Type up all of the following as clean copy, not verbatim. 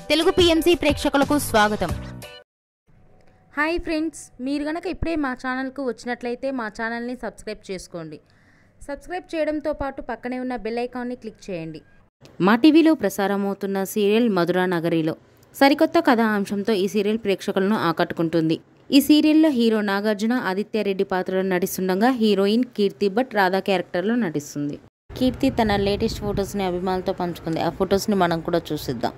Telugu PMC ప్రేక్షకులకు స్వాగతం. Hi friends, మీరు గనక ఇప్పుడే మా ఛానల్కు వచ్చినట్లయితే మా ఛానల్ని సబ్స్క్రైబ్ చేసుకోండి. సబ్స్క్రైబ్ చేయడంతో పాటు పక్కనే ఉన్న బెల్ ఐకాన్ని క్లిక్ చేయండి. మా టీవీలో ప్రసారమవుతున్న సీరియల్ మధురా నగరిలో సరికొత్త కథా అంశంతో ఈ సీరియల్ ప్రేక్షకులను ఆకట్టుకుంటుంది. ఈ సీరియల్లో హీరో నాగార్జున ఆదిత్య రెడ్డి పాత్రలో నటిస్తుండగా హీరోయిన్ కీర్తి భట్ రాధా క్యారెక్టర్లో నటిస్తుంది. కీర్తి తన లేటెస్ట్ ఫొటోస్ని అభిమానులతో పంచుకుంది. ఆ ఫొటోస్ని మనం కూడా చూసిద్దాం.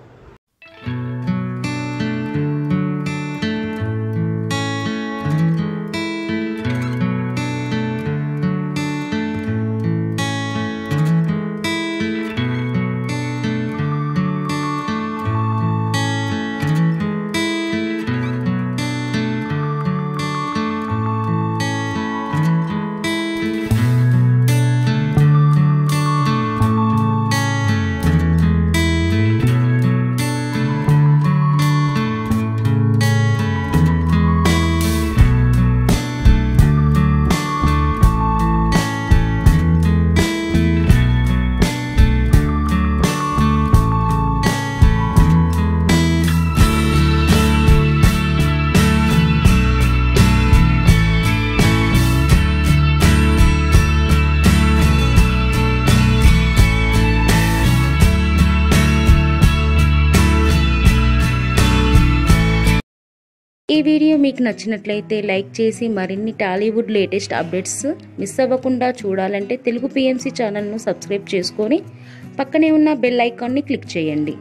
ఈ వీడియో మీకు నచ్చినట్లయితే లైక్ చేసి మరిన్ని టాలీవుడ్ లేటెస్ట్ అప్డేట్స్ మిస్ అవ్వకుండా చూడాలంటే తెలుగు పిఎంసి ఛానల్ను సబ్స్క్రైబ్ చేసుకొని పక్కనే ఉన్న బెల్ ఐకాన్ని క్లిక్ చేయండి.